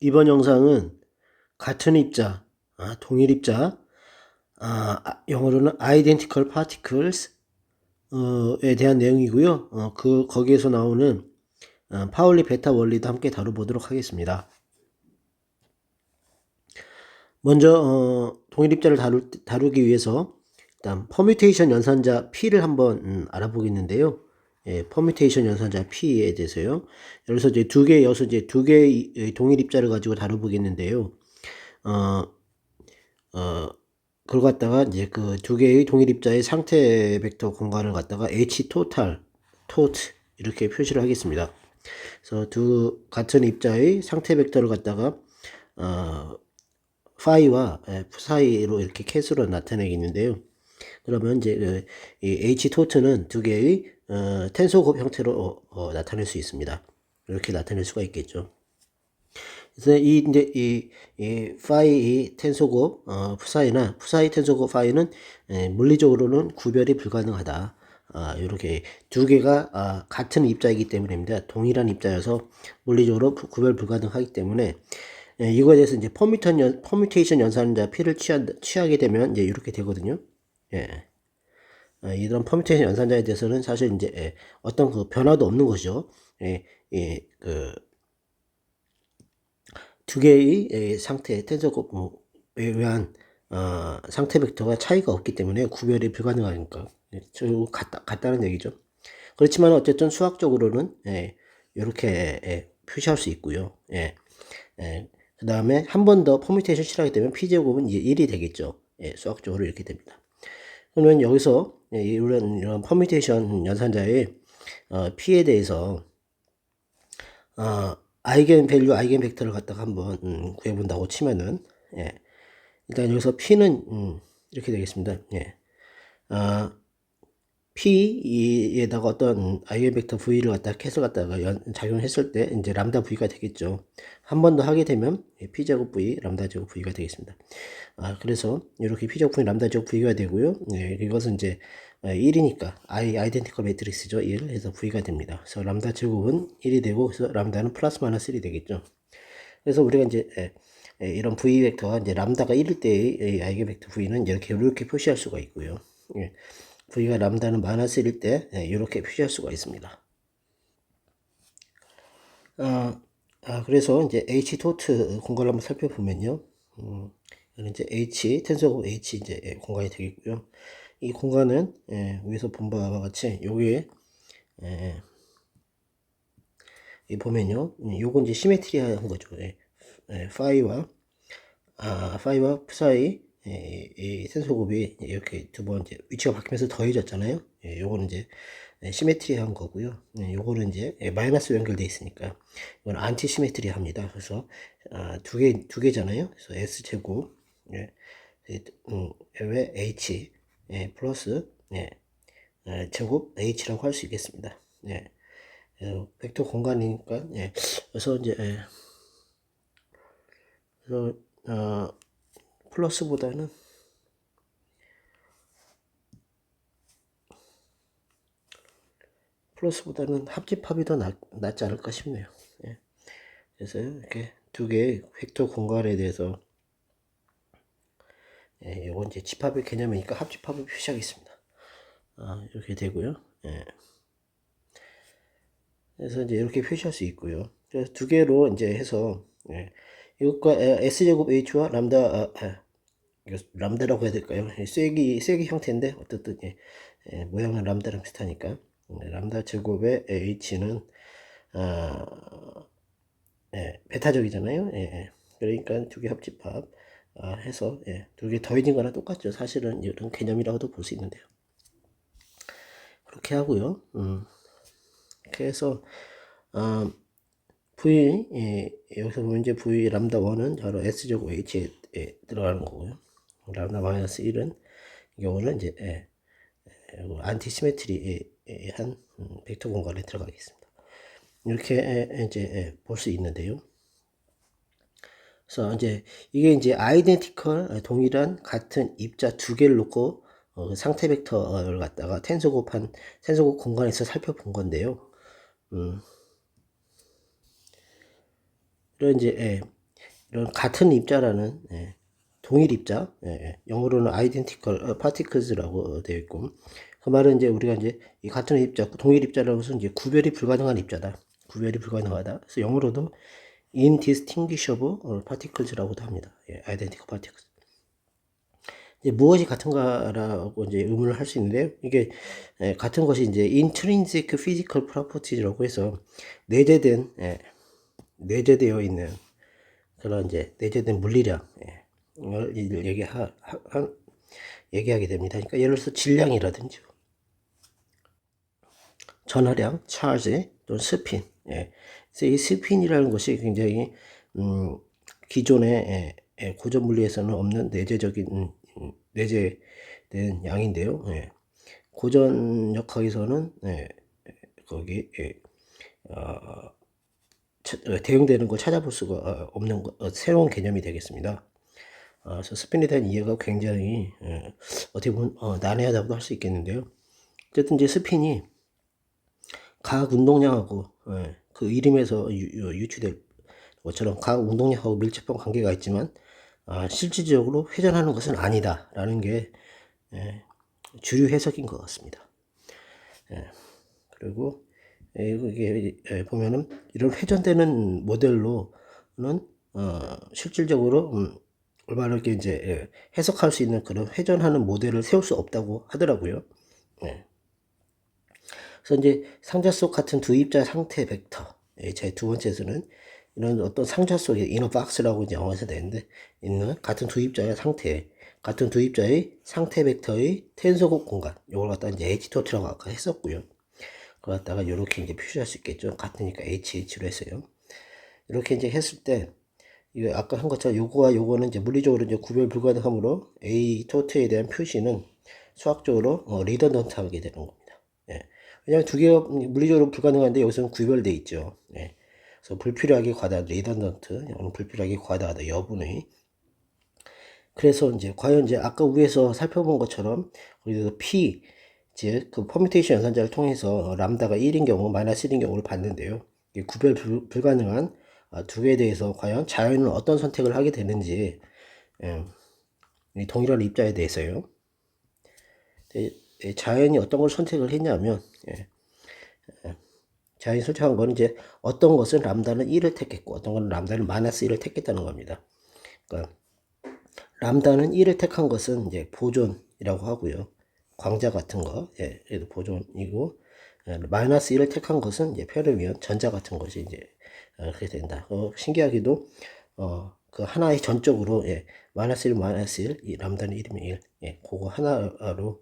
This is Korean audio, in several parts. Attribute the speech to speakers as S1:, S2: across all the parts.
S1: 이번 영상은 같은 입자, 동일 입자, 영어로는 identical particles 에 대한 내용이고요. 거기에서 나오는 파울리 베타 원리도 함께 다뤄보도록 하겠습니다. 먼저 동일 입자를 다루기 위해서 일단 퍼뮤테이션 연산자 P를 한번 알아보겠는데요. 예, 퍼뮤테이션 연산자 P에 대해서요. 여기서 이제 두 개의 동일 입자를 가지고 다뤄보겠는데요. 그걸 갖다가 이제 그 두 개의 동일 입자의 상태 벡터 공간을 갖다가 H 토탈, 토트 이렇게 표시를 하겠습니다. 그래서 두 같은 입자의 상태 벡터를 갖다가 파이와 F 사이로 이렇게 캣으로 나타내겠는데요. 그러면 이제 이 H 토트는 두 개의 텐소 곱 형태로 나타낼 수 있습니다. 이렇게 나타낼 수가 있겠죠. 그래서 이 파이 텐소곱 푸사이 텐소곱 파이는 물리적으로는 구별이 불가능하다. 이렇게 두 개가 같은 입자이기 때문입니다. 동일한 입자여서 물리적으로 구별 불가능하기 때문에 이거에 대해서 이제 퍼뮤테이션 연산자 P를 취하게 되면 이제 이렇게 되거든요. 예. 이런 퍼뮤테이션 연산자에 대해서는 사실 이제 어떤 그 변화도 없는 것이죠. 두 개의 상태 텐서에 의한 상태 벡터가 차이가 없기 때문에 구별이 불가능하니까 같다는 얘기죠. 그렇지만 어쨌든 수학적으로는 이렇게 표시할 수 있고요. 그 다음에 한 번 더 퍼뮤테이션 실하게 되면 P제곱은 이제 1이 되겠죠. 수학적으로 이렇게 됩니다. 그러면 여기서 이런 퍼뮤테이션 연산자의 P에 대해서 아이겐 밸류, 아이겐 벡터를 갖다가 한번 구해본다고 치면은 일단 여기서 P는 이렇게 되겠습니다. P에다가 어떤 아이겐 벡터 V를 갖다가 캣을 갖다가 작용했을 때 이제 람다 V가 되겠죠. 한 번 더 하게 되면 P제곱 V, 람다 제곱 V가 되겠습니다. 그래서 이렇게 P제곱 V, 람다 제곱 V가 되고요. 이것은 이제 1이니까 아이덴티컬 매트릭스죠. 1 해서 V가 됩니다. 그래서 람다 제곱은 1이 되고 그래서 람다는 플러스 마이너스 1이 되겠죠. 그래서 우리가 이제 이런 V 벡터가 이제 람다가 1일 때의 아이겐 벡터 V는 이렇게 표시할 수가 있고요. V가 람다는 마이너스 1일 때 이렇게 표시할 수가 있습니다. 그래서 이제 H 토트 공간을 한번 살펴보면요. 이는 이제 H 텐서곱 H 이제 공간이 되겠고요. 이 공간은 위에서 본 바와 같이 여기에 보면요. 요건 이제 시메트리한 거죠. 파이와 사이 이 센소곱이 이렇게 두 번 이제 위치가 바뀌면서 더해졌잖아요. 요거는 이제 시메트리한 거고요. 요거는 이제 마이너스 연결돼 있으니까 이건 안티 시메트리합니다. 그래서 두 개잖아요. 그래서 S 제곱 왜 H 플러스 제곱 H라고 할 수 있겠습니다. 벡터 공간이니까 그래서 이제 그래서 플러스보다는 합집합이 더 낫지 않을까 싶네요. 그래서 이렇게 두 개의 벡터 공간에 대해서 이건 이제 집합의 개념이니까 합집합을 표시하겠습니다. 이렇게 되고요. 그래서 이제 이렇게 표시할 수 있고요. 그래서 두 개로 이제 해서 이것과 S제곱 H와 람다라고 해야 될까요? 쐐기 형태인데 어떻든 모양은 람다랑 비슷하니까 람다 제곱의 H는 베타적이잖아요. 그러니까 두 개 합집합 해서 두 개 더해진 거나 똑같죠. 사실은 이런 개념이라고도 볼 수 있는데요. 그렇게 하고요. 그래서 V 여기서 보면 이제 V 람다 1은 바로 S제곱 H에 들어가는 거고요. 람다 마이너스 1은 이 경우는 이제 안티시메트리한 벡터 공간에 들어가겠습니다. 이렇게 이제 볼 수 있는데요. 그래서 이제 이게 이제 아이덴티컬 동일한 같은 입자 두 개를 놓고 상태 벡터를 갖다가 텐소곱 공간에서 살펴본 건데요. 이런 이제 이런 같은 입자라는 동일 입자, 영어로는 identical particles라고 되어 있고, 그 말은 이제 우리가 이제 이 같은 입자, 동일 입자라는 것은 이제 구별이 불가능한 입자다. 구별이 불가능하다. 그래서 영어로도 indistinguishable particles라고도 합니다. identical particles. 이제 무엇이 같은가라고 이제 의문을 할 수 있는데요. 이게 같은 것이 이제 intrinsic physical properties라고 해서 내재되어 있는 그런 이제 내재된 물리량 을 얘기하게 됩니다. 그러니까 예를 들어서 질량이라든지 전하량, charge 또는 스핀. 그래서 이 스핀이라는 것이 굉장히 기존의 고전 물리에서는 없는 내재된 양인데요. 고전 역학에서는 거기 대응되는 걸 찾아볼 수가 없는 새로운 개념이 되겠습니다. 그래서 스핀에 대한 이해가 굉장히 어떻게 보면 난해하다고 할 수 있겠는데요. 어쨌든 이제 스핀이 각 운동량하고 그 이름에서 유추될 것처럼 각 운동량하고 밀접한 관계가 있지만 실질적으로 회전하는 것은 아니다라는 게 주류 해석인 것 같습니다. 그리고 이게 보면은 이런 회전되는 모델로는 실질적으로 얼마나 이렇게 이제 해석할 수 있는 그런 회전하는 모델을 세울 수 없다고 하더라고요. 그래서 이제 상자 속 같은 두 입자 상태 벡터, 제 두 번째에서는 이런 어떤 상자 속에 이너 박스라고 이제 영어에서 되는데 있는 같은 두 입자의 상태 벡터의 텐소곱 공간, 이걸 갖다 이제 H 토트라고 아까 했었고요. 그걸 갖다가 이렇게 이제 표시할 수 있겠죠. 같으니까 HH로 했어요. 이렇게 이제 했을 때 이거 아까 한 것처럼 요거와 요거는 이제 물리적으로 이제 구별 불가능하므로 A 토트에 대한 표시는 수학적으로 리더던트하게 되는 겁니다. 왜냐하면 두 개가 물리적으로 불가능한데 여기서는 구별돼 있죠. 그래서 불필요하게 과다하다, 리더던트, 불필요하게 과다하다, 여분의. 그래서 이제 과연 이제 아까 위에서 살펴본 것처럼 우리도 P, 즉 그 퍼뮤테이션 연산자를 통해서 람다가 1인 경우, 마이너스 1인 경우를 봤는데요. 구별 불가능한 두 개에 대해서 과연 자연은 어떤 선택을 하게 되는지, 동일한 입자에 대해서요. 자연이 어떤 걸 선택을 했냐면, 자연이 선택한 거는 이제 어떤 것은 람다는 1을 택했고, 어떤 것은 람다는 마이너스 1을 택했다는 겁니다. 그러니까 람다는 1을 택한 것은 이제 보존이라고 하고요. 광자 같은 거, 그래도 보존이고, 마이너스 1을 택한 것은 이제 페르미온, 전자 같은 것이 이제 그렇게 된다. 신기하게도 그 하나의 전적으로 마이너스 1, 마이너스 1, 이 람다는 1이면 1, 그거 하나로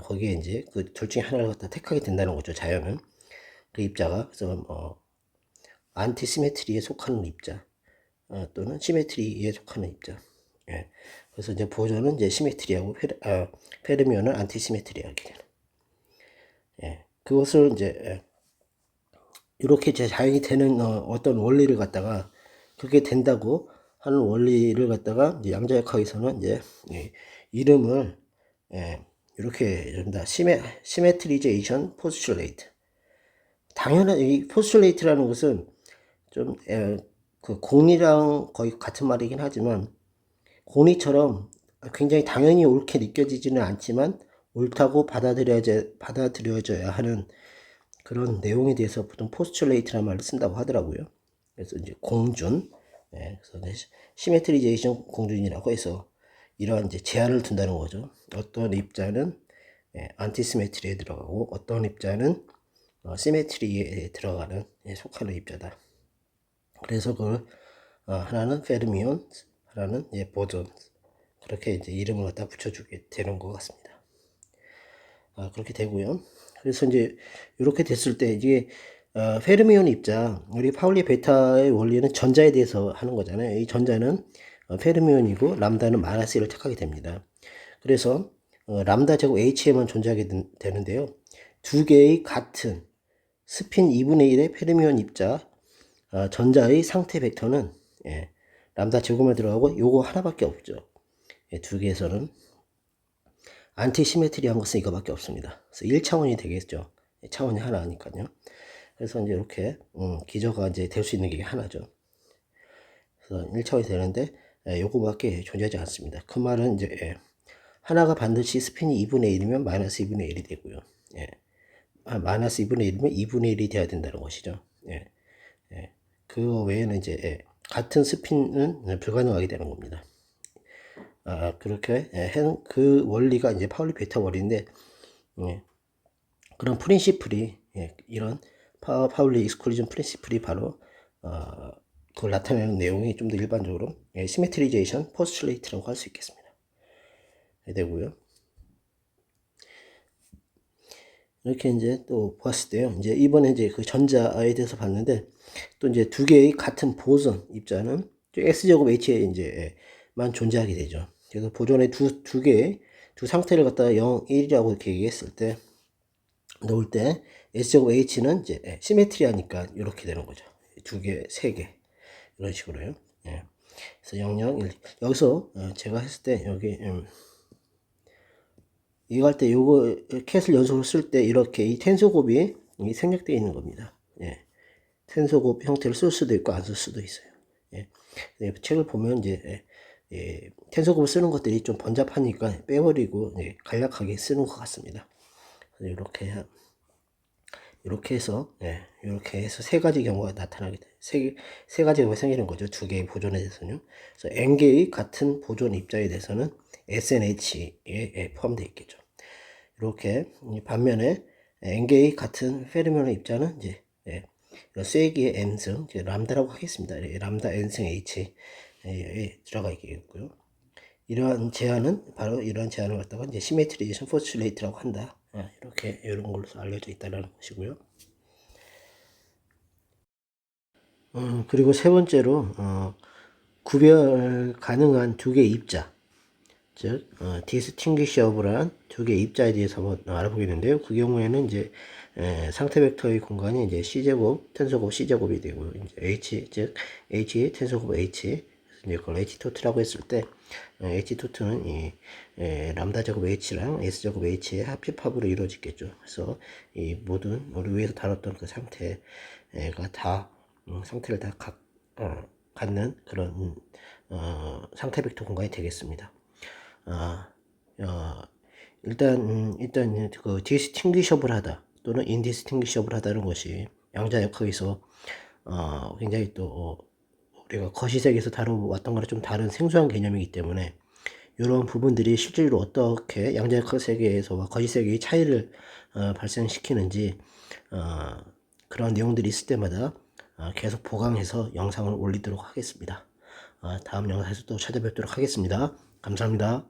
S1: 거기에 이제 그 둘 중에 하나를 갖다 택하게 된다는 거죠. 자연은 그 입자가 그래서 안티시메트리에 속하는 입자 또는 시메트리에 속하는 입자. 그래서 이제 보존은 이제 시메트리하고 페르미온은 안티시메트리하게 되는. 그것을 이제 이렇게 제 자연이 되는 어떤 원리를 갖다가 그렇게 된다고 하는 원리를 갖다가 이제 양자역학에서는 이제 이름을 이렇게 준다. 시메트리제이션 포스츄레이트. 당연한 이 포스츄레이트라는 것은 좀 그 공리랑 거의 같은 말이긴 하지만 공리처럼 굉장히 당연히 옳게 느껴지지는 않지만 옳다고 받아들여져야 하는 그런 내용에 대해서 보통 포스츄레이트라는 말을 쓴다고 하더라고요. 그래서 이제 공준, 그래서 시메트리제이션 공준이라고 해서 이러한 이제 제한을 둔다는 거죠. 어떤 입자는 안티시메트리에 들어가고 어떤 입자는 시메트리에 들어가는 속하는 입자다. 그래서 그걸 하나는 페르미온, 하나는 보존, 그렇게 이제 이름을 갖다 붙여주게 되는 것 같습니다. 그렇게 되고요. 그래서 이제 이렇게 됐을 때 이게 페르미온 입자, 우리 파울리 베타의 원리는 전자에 대해서 하는 거잖아요. 이 전자는 페르미온이고 람다는 마이너스 1을 택하게 됩니다. 그래서 람다 제곱 H에만 존재하게 되는데요. 두 개의 같은 스핀 2분의 1의 페르미온 입자 전자의 상태 벡터는 람다 제곱만 들어가고 요거 하나밖에 없죠. 두 개에서는 안티시메트리한 것은 이거밖에 없습니다. 그래서 1차원이 되겠죠. 차원이 하나니까요. 그래서 이제 이렇게 기저가 이제 될 수 있는 게 하나죠. 그래서 1차원이 되는데 요거밖에 존재하지 않습니다. 그 말은 이제 하나가 반드시 스핀이 2분의 1이면 마이너스 2분의 1이 되고요. 마이너스 2분의 1이면 2분의 1이 돼야 된다는 것이죠. 그거 외에는 이제 같은 스핀은 불가능하게 되는 겁니다. 그렇게 그 원리가 이제 파울리 베타 원리인데, 그런 프린시플이 이런 파울리 익스클루전 프린시플이 바로 그걸 나타내는 내용이 좀 더 일반적으로 시메트리제이션 포스툴레이트라고 할 수 있겠습니다. 되고요. 이렇게 이제 또 보았을 때요. 이제 이번에 이제 그 전자에 대해서 봤는데, 또 이제 두 개의 같은 보선 입자는 S제곱 H에 이제만 존재하게 되죠. 그래서 보존의 두 개의 두 상태를 갖다가 0, 1이라고 이렇게 얘기했을 때, 놓을 때 S제곱 H는 이제 시메트리하니까 이렇게 되는 거죠. 두 개, 세 개. 이런 식으로요. 그래서 0, 0, 1. 여기서 제가 했을 때 여기 이거 할 때 요거 캣을 연속으로 쓸 때 이렇게 이 텐소곱이 생략되어 있는 겁니다. 텐소곱 형태를 쓸 수도 있고 안 쓸 수도 있어요. 책을 보면 이제 텐소곱을 쓰는 것들이 좀 번잡하니까 빼버리고 간략하게 쓰는 것 같습니다. 이렇게 해서 세 가지 경우가 나타나게 돼. 세 가지 경우가 생기는 거죠. 두 개의 보존에 대해서는요. 그래서 n개의 같은 보존 입자에 대해서는 SNH에 포함되어 있겠죠. 이렇게 반면에 n개의 같은 페르미온 입자는 이제 이런 쐐기의 n승 람다라고 하겠습니다. 람다 n승 h에 들어가 있겠고요. 이러한 제한은 바로 이러한 제한을 갖다가 이제 시메트리제이션 포스툴레이트라고 한다. 이렇게 이런 걸로 알려져 있다는 것이고요. 그리고 세 번째로 구별 가능한 두 개의 입자, 즉 디스팅귀셔블한 두 개의 입자에 대해서 한번 알아보겠는데요. 그 경우에는 이제 상태 벡터의 공간이 이제 C제곱, 텐소곱 C제곱이 되고, 이제 H, 즉 H, 텐소곱 H, 이제 그걸 H 토트라고 했을 때, H 토트는 이 람다 제곱 H랑 S 제곱 H의 합집합으로 이루어지겠죠. 그래서 이 모든 우리 위에서 다뤘던 그 상태가 다 상태를 다 갖는 그런 상태 벡터 공간이 되겠습니다. 일단 그 디스팅귀셔블하다 또는 인디스팅귀셔블하다는 것이 양자역학에서 굉장히 또 우리가 거시색에서 다뤄왔던 거랑 좀 다른 생소한 개념이기 때문에 이런 부분들이 실제로 어떻게 양자역학 세계에서와 거시세계의 차이를 발생시키는지 그런 내용들이 있을 때마다 계속 보강해서 영상을 올리도록 하겠습니다. 다음 영상에서 또 찾아뵙도록 하겠습니다. 감사합니다.